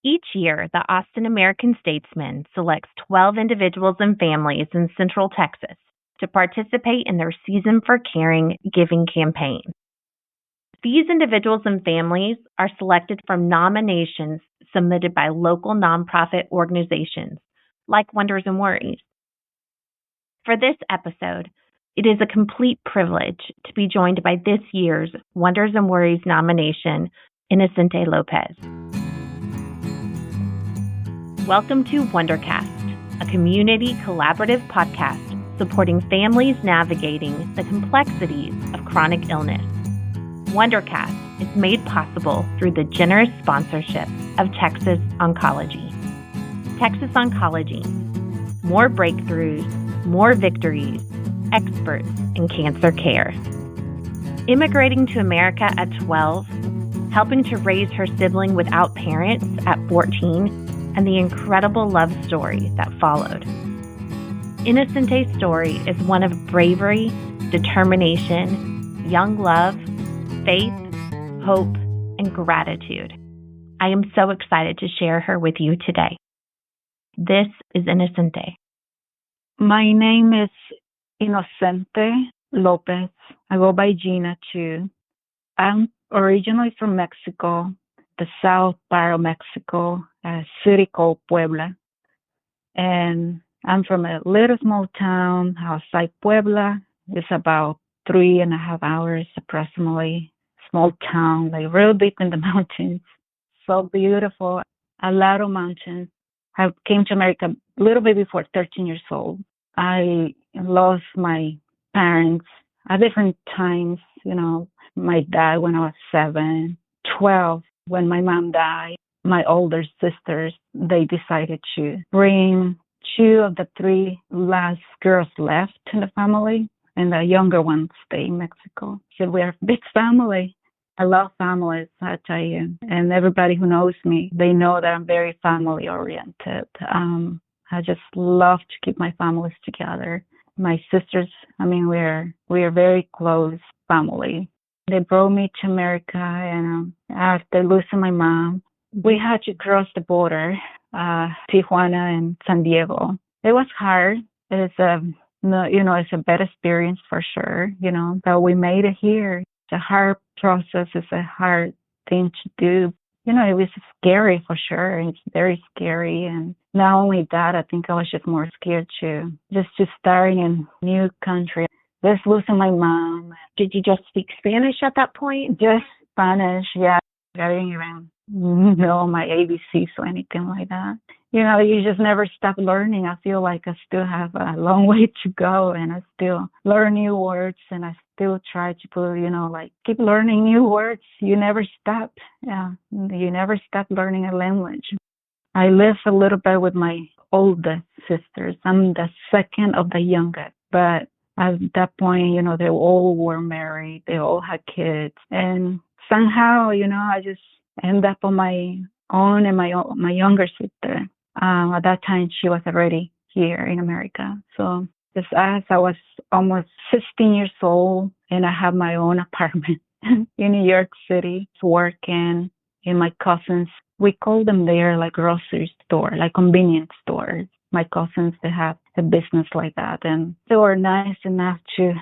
Each year, the Austin American Stateman selects 12 individuals and families in Central Texas to participate in their Season for Caring Giving campaign. These individuals and families are selected from nominations submitted by local nonprofit organizations like Wonders and Worries. For this episode, it is a complete privilege to be joined by this year's Wonders and Worries nomination, Inocente Lopez. Welcome to WonderCast, a community collaborative podcast supporting families navigating the complexities of chronic illness. WonderCast is made possible through the generous sponsorship of Texas Oncology. Texas Oncology, more breakthroughs, more victories, experts in cancer care. Immigrating to America at 12, helping to raise her sibling without parents at 14, and the incredible love story that followed. Inocente's story is one of bravery, determination, young love, faith, hope, and gratitude. I am so excited to share her with you today. This is Inocente. My name is Inocente Lopez. I go by Gina too. I'm originally from Mexico, the south part of Mexico, a city called Puebla. And I'm from a little small town outside Puebla. It's about 3.5 hours approximately. Small town, like real deep in the mountains. So beautiful. A lot of mountains. I came to America a little bit before 13 years old. I lost my parents at different times, my dad when I was 7, 12 when my mom died. My older sisters, they decided to bring 2 of the 3 last girls left in the family, and the younger one stayed in Mexico. So we are a big family. I love families, I tell you. And everybody who knows me, they know that I'm very family oriented. I just love to keep my families together. My sisters, we are very close family. They brought me to America, and after losing my mom, we had to cross the border, Tijuana and San Diego. It was hard. It's it's a bad experience for sure, but we made it here. It's a hard process. It's a hard thing to do. It was scary for sure. It's very scary. And not only that, I think I was just more scared to start in a new country. Just losing my mom. Did you just speak Spanish at that point? Just Spanish, yeah. I didn't even know my ABCs or anything like that. You just never stop learning. I feel like I still have a long way to go, and I still learn new words, and I still try to keep learning new words. You never stop. Yeah, you never stop learning a language. I live a little bit with my oldest sisters. I'm the second of the youngest, but at that point, they all were married. They all had kids, and somehow, I just ended up on my own, and my younger sister. At that time, she was already here in America. So just as I was almost 16 years old, and I have my own apartment in New York City, working in my cousins. We call them there like grocery store, like convenience stores. My cousins, they have a business like that, and they were nice enough to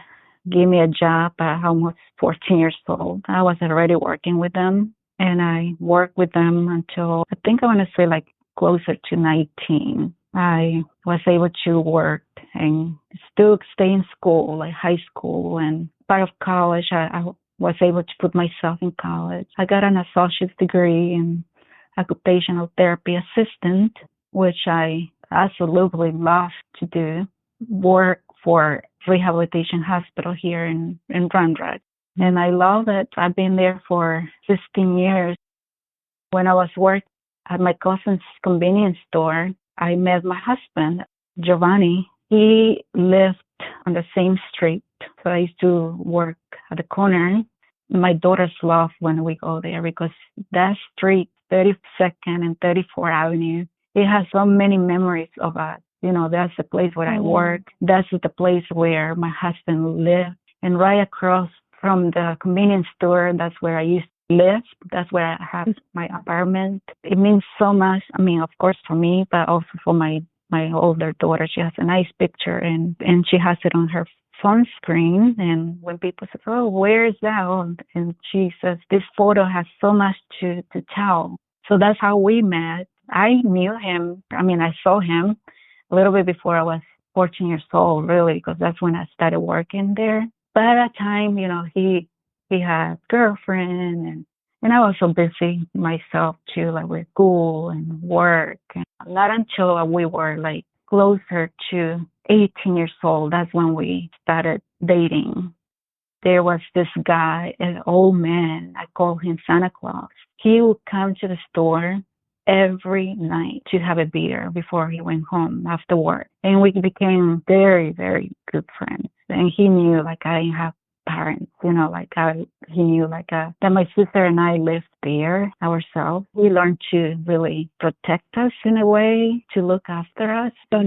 give me a job at almost 14 years old. I was already working with them, and I worked with them until I think I want to say like closer to 19. I was able to work and still stay in school, like high school, and part of college. I was able to put myself in college. I got an associate's degree in occupational therapy assistant, which I absolutely love to do. Work for rehabilitation hospital here in Round Rock. And I love it. I've been there for 15 years. When I was working at my cousin's convenience store, I met my husband, Giovanni. He lived on the same street. So I used to work at the corner. My daughters love when we go there because that street, 32nd and 34th Avenue, it has so many memories of us. That's the place where I work. That's the place where my husband lived. And right across from the convenience store, that's where I used live. That's where I have my apartment. It means so much. I mean, of course, for me, but also for my older daughter. She has a nice picture, and she has it on her phone screen. And when people say, "Oh, where is that?" Oh, and she says, "This photo has so much to tell." So that's how we met. I knew him. I mean, I saw him a little bit before I was 14 years old, really, because that's when I started working there. But at that time, he had a girlfriend, and I was so busy myself too, like with school and work. And not until we were like closer to 18 years old, that's when we started dating. There was this guy, an old man, I call him Santa Claus. He would come to the store every night to have a beer before he went home after work. And we became very, very good friends. And he knew like I didn't have parents, like he knew like that my sister and I lived there ourselves. He learned to really protect us in a way, to look after us. So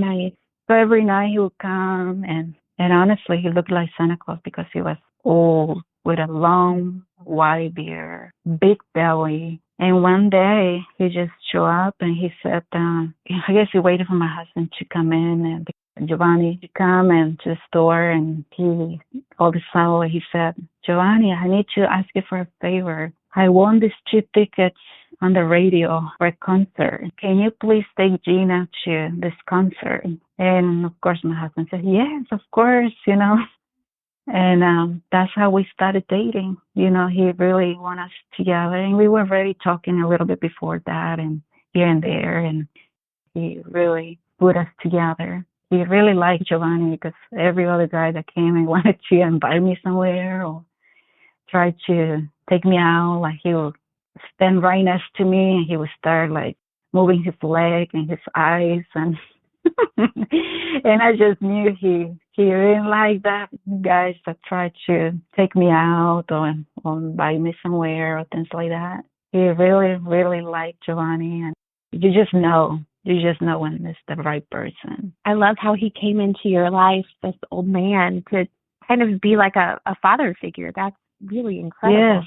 every night he would come, and honestly he looked like Santa Claus because he was old with a long white beard, big belly. And one day he just showed up and he said, I guess he waited for my husband to come in and Giovanni to come and to the store, and he all this time he said, "Giovanni, I need to ask you for a favor. I won these cheap tickets on the radio for a concert. Can you please take Gina to this concert?" And of course my husband said, "Yes, of course. And that's how we started dating. He really wanted us together, and we were already talking a little bit before that, and here and there, and he really put us together. He really liked Giovanni because every other guy that came and wanted to invite me somewhere or try to take me out, like he would stand right next to me and he would start like moving his leg and his eyes and and I just knew he didn't like that guys that try to take me out or invite me somewhere or things like that. He really, really liked Giovanni, and you just know. You just know when it's the right person. I love how he came into your life, this old man, to kind of be like a father figure. That's really incredible.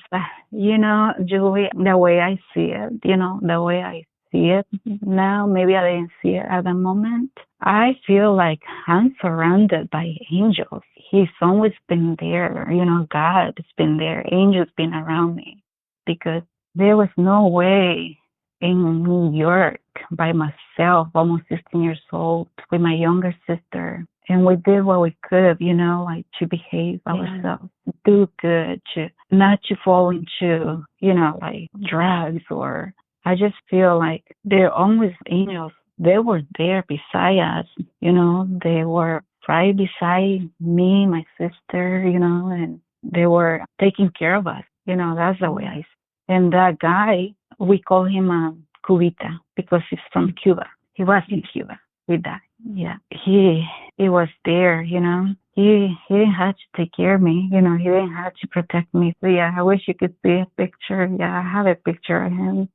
Yes, Julie, the way I see it, the way I see it now, maybe I didn't see it at the moment. I feel like I'm surrounded by angels. He's always been there. God has been there. Angels been around me because there was no way in New York by myself, almost 16 years old, with my younger sister. And we did what we could, like to behave ourselves, do good, to not to fall into, like drugs or I just feel like they're always angels. They were there beside us, they were right beside me, my sister, and they were taking care of us. That's the way I see. And that guy, we call him Cubita because he's from Cuba. He was in Cuba with that. Yeah. He was there, He didn't have to take care of me, He didn't have to protect me. So yeah, I wish you could see a picture. Yeah, I have a picture of him.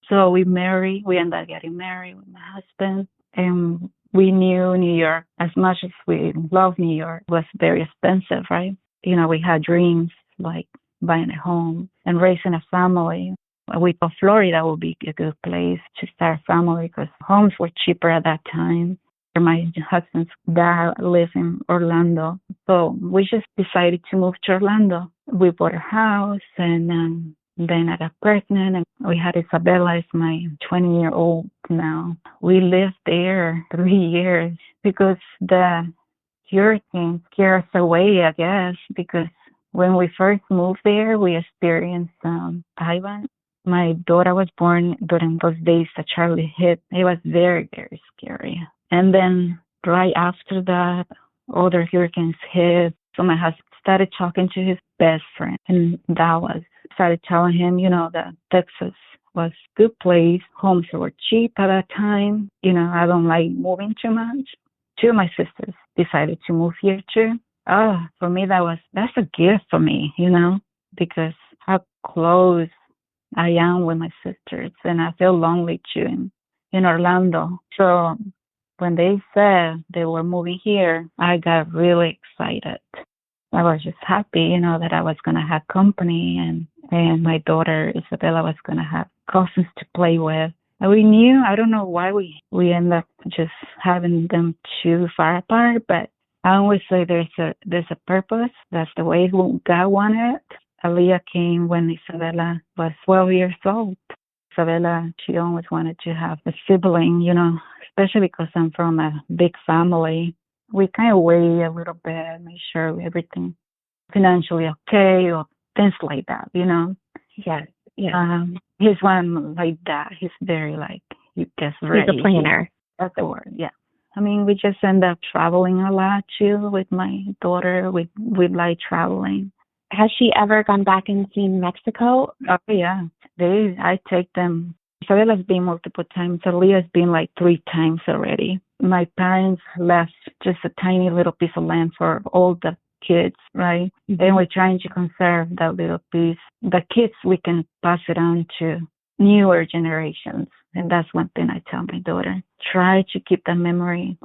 So we married. We ended up getting married with my husband, and we knew New York as much as we love New York. It was very expensive, right? We had dreams like buying a home and raising a family. We thought Florida would be a good place to start a family because homes were cheaper at that time. My husband's dad lives in Orlando, so we just decided to move to Orlando. We bought a house, and then I got pregnant, and we had Isabella, is my 20-year-old now. We lived there 3 years because the hurricane scared us away, I guess, because when we first moved there, we experienced Ivan. My daughter was born during those days that Charlie hit. It was very, very scary. And then right after that, other hurricanes hit. So my husband started talking to his best friend, and that was started telling him, that Texas was a good place. Homes were cheap at that time. I don't like moving too much. Two of my sisters decided to move here too. For me that's a gift for me, because how close I am with my sisters, and I feel lonely too in Orlando. So when they said they were moving here, I got really excited. I was just happy, that I was gonna have company, and my daughter Isabella was gonna have cousins to play with. And we knew, I don't know why we end up just having them too far apart, but I always say there's a purpose. That's the way God wanted it. Aaliyah came when Isabella was 12 years old. Isabella, she always wanted to have a sibling, especially because I'm from a big family. We kind of weigh a little bit, make sure everything financially okay or things like that. Yes. Yes. He's one like that. He's very he gets ready. He's a planner. That's the word, yeah. I mean, we just end up traveling a lot too with my daughter. We like traveling. Has she ever gone back and seen Mexico? Oh yeah, I take them. Isabella's been multiple times. Aaliyah's been 3 times already. My parents left just a tiny little piece of land for all the kids, right? Mm-hmm. And we're trying to conserve that little piece. The kids, we can pass it on to newer generations. And that's one thing I tell my daughter. Try to keep that memory,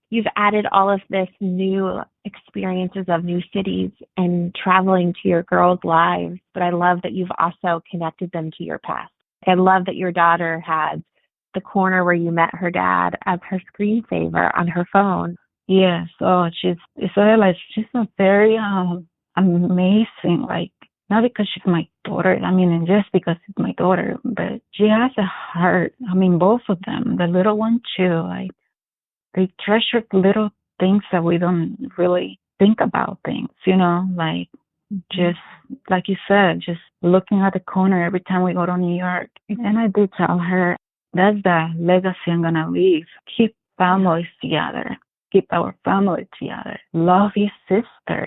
You've added all of this new experiences of new cities and traveling to your girls' lives, but I love that you've also connected them to your past. I love that your daughter had the corner where you met her dad as her screensaver on her phone. Yes. Oh, she's a very amazing, not because she's my daughter, and just because she's my daughter, but she has a heart. Both of them, the little one too, they treasure little things that we don't really think about things, just like you said, just looking at the corner every time we go to New York. And I did tell her, that's the legacy I'm going to leave. Keep families together. Keep our family together. Love your sister,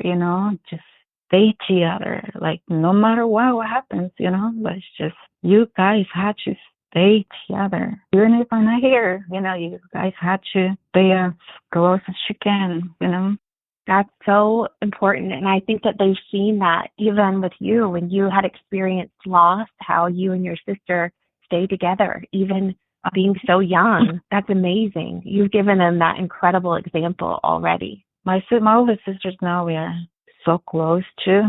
just stay together. No matter what happens, let's just, you guys had to stay together. Even if I'm not here, you guys had to stay as close as you can, That's so important. And I think that they've seen that even with you when you had experienced loss, how you and your sister stay together, even being so young. That's amazing. You've given them that incredible example already. My older sisters now, we are so close too.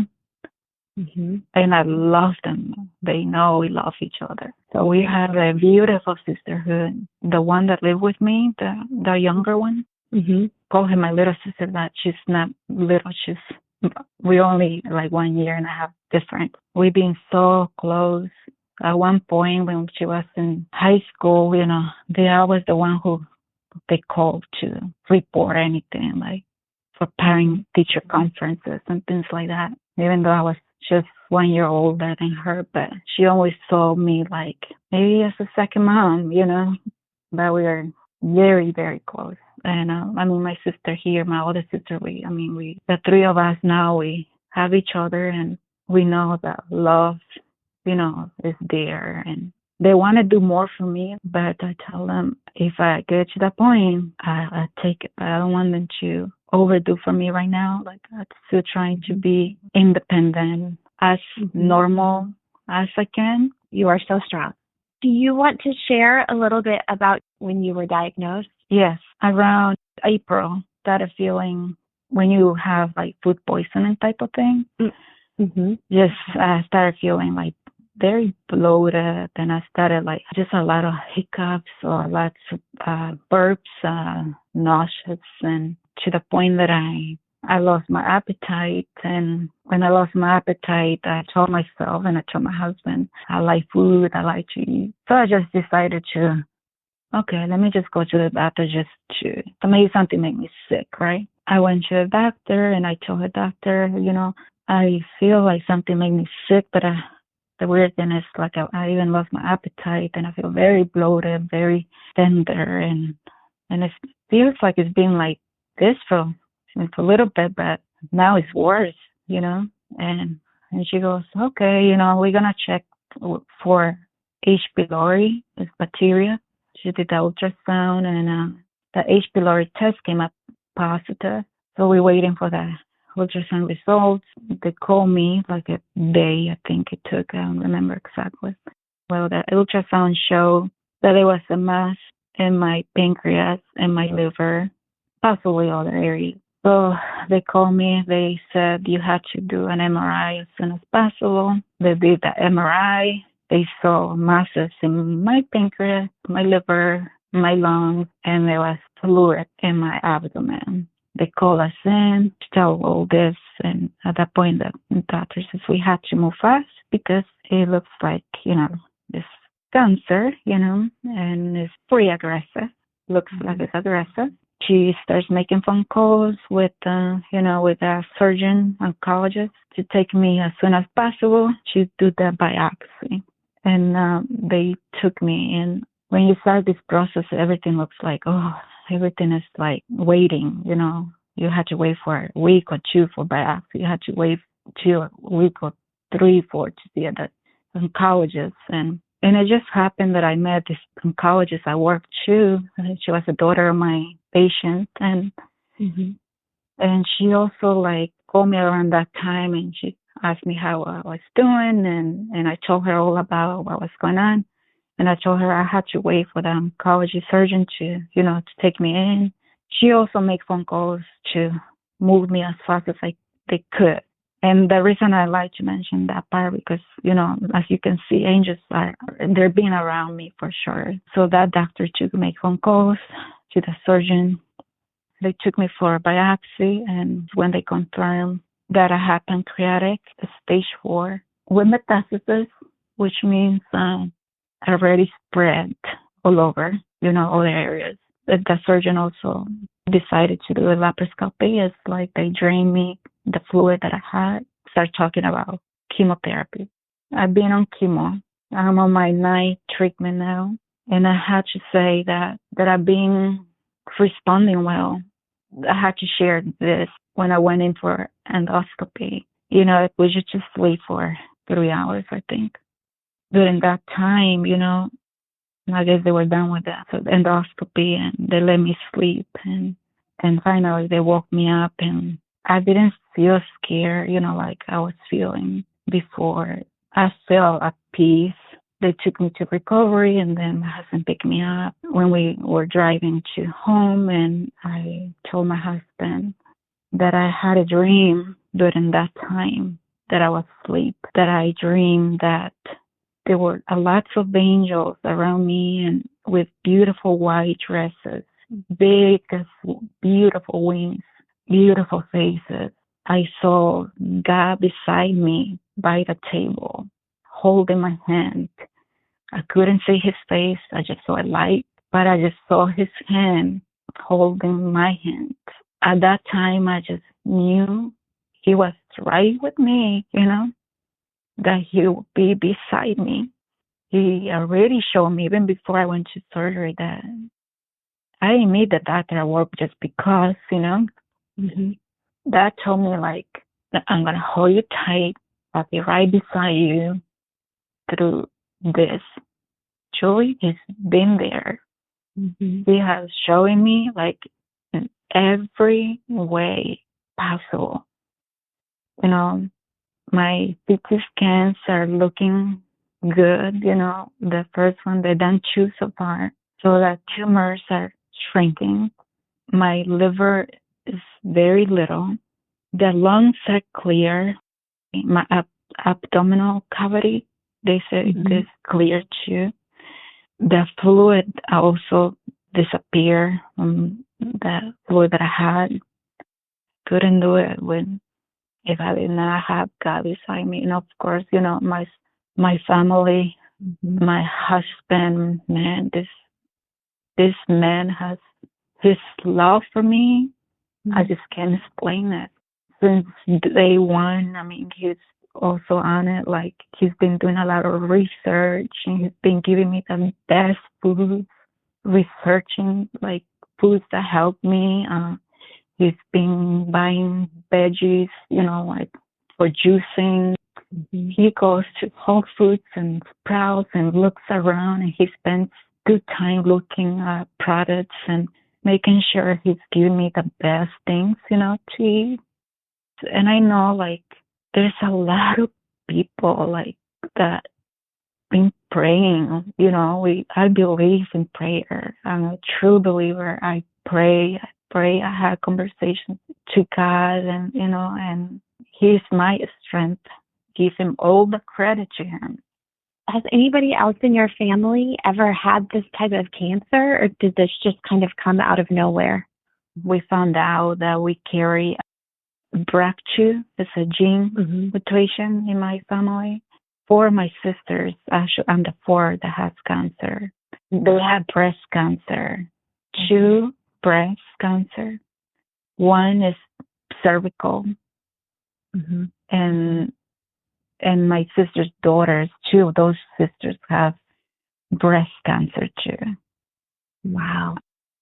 Mm-hmm. And I love them. They know we love each other. So we have a beautiful sisterhood. The one that lived with me, the younger one, mm-hmm. Call her my little sister. That she's not little. We only 1 year and a half different. We've been so close. At one point when she was in high school, they always the one who they called to report anything, for parent-teacher conferences and things like that. Even though I was just 1 year older than her, but she always saw me maybe as a second mom, But we are very, very close. And my sister here, my older sister, the 3 of us now, we have each other, and we know that love, is there. And they want to do more for me, but I tell them if I get to that point, I take it. I don't want them to overdo for me right now. I'm still trying to be independent, as normal as I can. You are so strong. Do you want to share a little bit about when you were diagnosed? Yes, around April, started feeling when you have food poisoning type of thing. Mm-hmm. Just I started feeling very bloated, and I started just a lot of hiccups or lots of burps, nauseous, and to the point that I lost my appetite. And when I lost my appetite, I told myself and I told my husband, I like food, I like to eat. So I just decided to, okay, let me just go to the doctor just to maybe something make me sick, right? I went to the doctor and I told the doctor, I feel like something made me sick, but the weird thing is I even lost my appetite and I feel very bloated, very tender, and it feels like it's been like this for a little bit, but now it's worse, And she goes, okay, we're gonna check for H. pylori, it's bacteria. She did the ultrasound, and the H. pylori test came up positive. So we're waiting for the ultrasound results. They called me a day, I think it took. I don't remember exactly. Well, the ultrasound showed that there was a mass in my pancreas and my liver, possibly other areas. So they called me. They said you had to do an MRI as soon as possible. They did the MRI. They saw masses in my pancreas, my liver, my lungs, and there was fluid in my abdomen. They called us in to tell all this, and at that point, the doctor says we had to move fast because it looks like, this cancer, and it's pretty aggressive. Looks like it's aggressive. She starts making phone calls with, with a surgeon, oncologist, to take me as soon as possible to do the biopsy. And they took me in. When you start this process, everything looks like, everything is like waiting, You had to wait for a week or two for biopsy. You had to wait till a week or 3, 4 to see the oncologist. And it just happened that I met this oncologist at work too. She was a daughter of my patient, and and she also like called me around that time, and she asked me how I was doing, and I told her all about what was going on, and I told her I had to wait for the oncology surgeon to take me in. She also made phone calls to move me as fast as they could. And the reason I like to mention that part because, as you can see, angels they're being around me for sure. So that doctor took me phone calls to the surgeon. They took me for a biopsy, and when they confirmed that I had pancreatic stage 4 with metastasis, which means already spread all over, all the areas. The surgeon also decided to do a laparoscopy. It's like they drained me the fluid that I had. Start talking about chemotherapy. I've been on chemo. I'm on my 9th treatment now, and I had to say that I've been responding well. I had to share this when I went in for endoscopy. We should just wait for 3 hours, I think. During that time, I guess they were done with that endoscopy, and they let me sleep, and finally they woke me up, and I didn't feel scared, like I was feeling before. I felt at peace. They took me to recovery, and then my husband picked me up when we were driving to home, and I told my husband that I had a dream during that time that I was asleep, that I dreamed that there were lots of angels around me and with beautiful white dresses, big, beautiful wings, beautiful faces. I saw God beside me by the table, holding my hand. I couldn't see his face. I just saw a light, but I just saw his hand holding my hand. At that time, I just knew he was right with me, that he would be beside me. He already showed me, even before I went to surgery, that I didn't meet the doctor at work just because, That told me, like, that I'm going to hold you tight. I'll be right beside you through this. Julie has been there. He has shown me, like, in every way possible. My CT scans are looking good. The first one, they done 2 so far. So the tumors are shrinking. My liver is very little. The lungs are clear. My abdominal cavity, they say, is clear too. The fluid also disappeared. The fluid that I had, couldn't do it if I did not have God beside me. And of course, my family, my husband, man, this man has his love for me. I just can't explain it. Since day one, I mean, he's also on it. Like, he's been doing a lot of research, and he's been giving me the best foods, researching, like, foods that help me. He's been buying veggies, like, for juicing. He goes to Whole Foods and Sprouts and looks around, and he spends good time looking at products and making sure he's giving me the best things, to eat. And I know, like, there's a lot of people, like, that been praying, I believe in prayer. I'm a true believer. I pray. I had conversations with to God, and and He's my strength. Give Him all the credit to Him. Has anybody else in your family ever had this type of cancer, or did this just kind of come out of nowhere? We found out that we carry BRCA2. It's a gene mutation in my family. 4 of my sisters, actually, I'm the 4th that has cancer. They have breast cancer, 2 breast cancer, 1 is cervical, and my sister's daughters, 2 of those sisters have breast cancer too. Wow.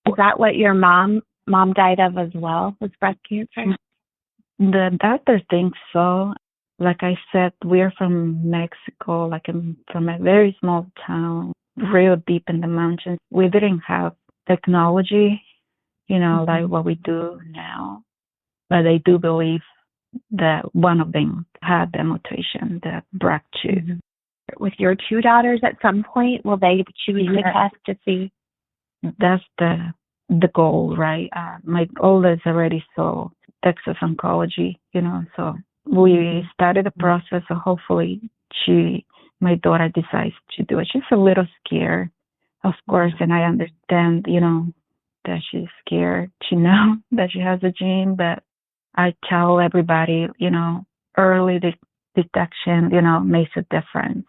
Is that what your mom died of as well, was breast cancer? The doctor thinks so. Like I said, we're from Mexico, from a very small town, real deep in the mountains. We didn't have technology, like what we do now. But they do believe that one of them had the mutation, the BRCA2. With your 2 daughters, at some point, will they choose the test to see? That's the goal, right? My oldest already saw Texas Oncology, so we started the process. So hopefully my daughter decides to do it. She's a little scared, of course, and I understand, that she's scared to know that she has a gene, but I tell everybody, early detection, makes a difference.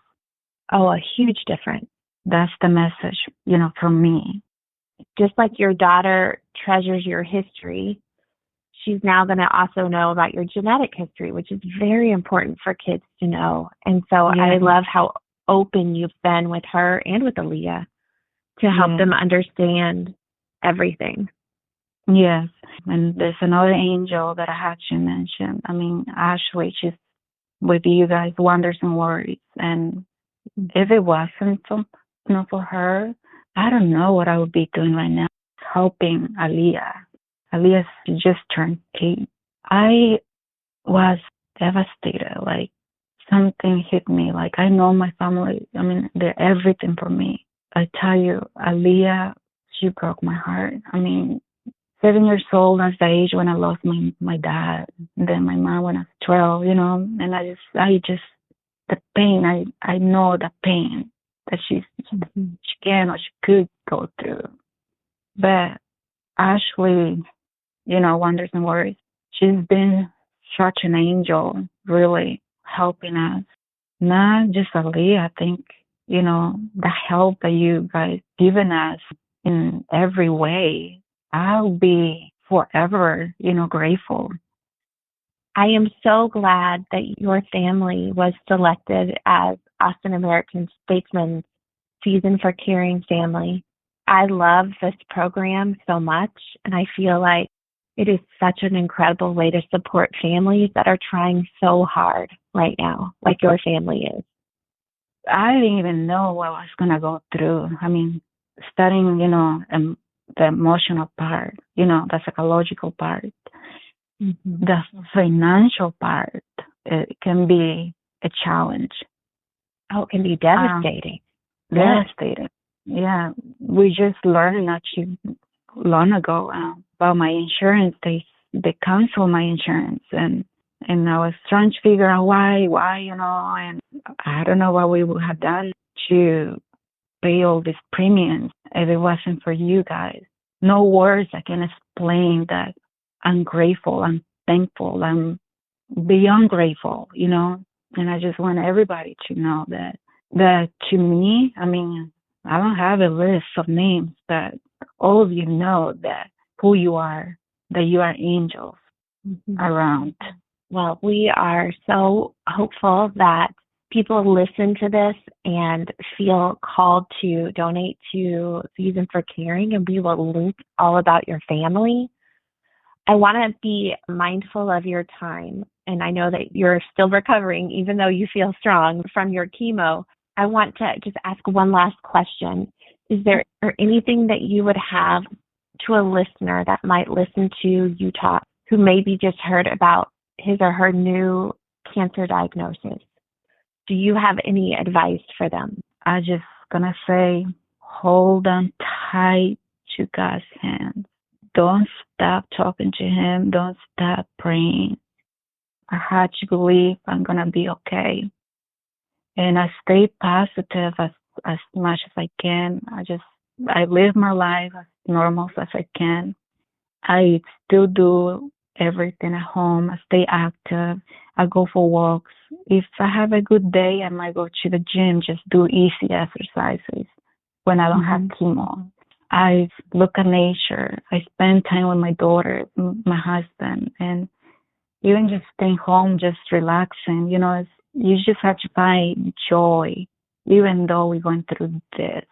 Oh, a huge difference. That's the message, from me. Just like your daughter treasures your history, she's now going to also know about your genetic history, which is very important for kids to know. And so I love how open you've been with her and with Aaliyah to help them understand everything. Yes. And there's another angel that I had to mention. I mean, Ashley, she's with you guys, Wonders and Worries. And if it wasn't for her, I don't know what I would be doing right now, helping Aaliyah. Aaliyah just turned 8. I was devastated. Like, something hit me. Like, I know my family. I mean, they're everything for me. I tell you, Aaliyah, she broke my heart. I mean, 7 years old, that's the age when I lost my dad. And then my mom when I was 12, and I just, the pain, I know the pain that she can or she could go through. But Ashley, Wonders and Worries, she's been such an angel, really helping us. Not just Aaliyah, I think, the help that you guys given us in every way. I'll be forever, grateful. I am so glad that your family was selected as Austin American Stateman Season for Caring Family. I love this program so much, and I feel like it is such an incredible way to support families that are trying so hard right now, like your family is. I didn't even know what I was going to go through. I mean, studying, the emotional part, the psychological part, the financial part, it can be a challenge. Oh, it can be devastating. Devastating. Yeah. We just learned not too long ago about my insurance. They canceled my insurance, and I was trying to figure out why, and I don't know what we would have done to pay all these premiums if it wasn't for you guys. No words I can explain that I'm grateful, I'm thankful, I'm beyond grateful, and I just want everybody to know that to me, I mean, I don't have a list of names, but all of you know that who you are, that you are angels around. Well, we are so hopeful that people listen to this and feel called to donate to Season for Caring, and we will link all about your family. I want to be mindful of your time, and I know that you're still recovering, even though you feel strong from your chemo. I want to just ask one last question. Is there anything that you would have to a listener that might listen to you talk, who maybe just heard about his or her new cancer diagnosis? Do you have any advice for them? I just gonna say, hold on tight to God's hands. Don't stop talking to him. Don't stop praying. I had to believe I'm going to be okay. And I stay positive as much as I can. I live my life as normal as I can. I still do everything at home. I stay active. I go for walks. If I have a good day, I might go to the gym, just do easy exercises when I don't have chemo. I look at nature. I spend time with my daughter, my husband, and even just staying home, just relaxing. You just have to find joy, even though we're going through this.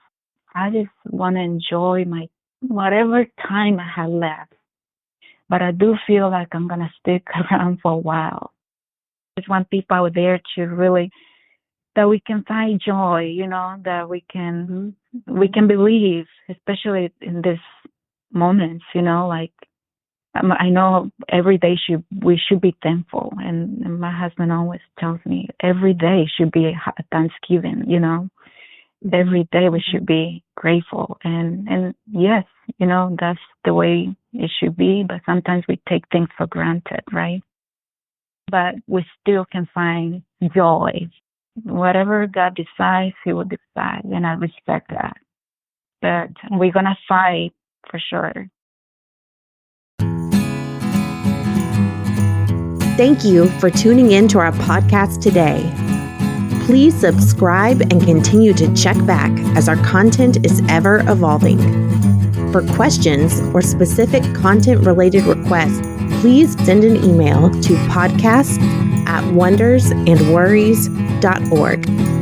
I just want to enjoy my whatever time I have left. But I do feel like I'm going to stick around for a while. I just want people out there to really, that we can find joy, that we can believe, especially in these moments, like I know every day we should be thankful. And my husband always tells me every day should be a Thanksgiving, every day we should be grateful. And yes, that's the way it should be. But sometimes we take things for granted, right? But we still can find joy. Whatever God decides, He will decide. And I respect that. But we're going to fight for sure. Thank you for tuning in to our podcast today. Please subscribe and continue to check back as our content is ever evolving. For questions or specific content-related requests, please send an email to podcast@wondersandworries.org.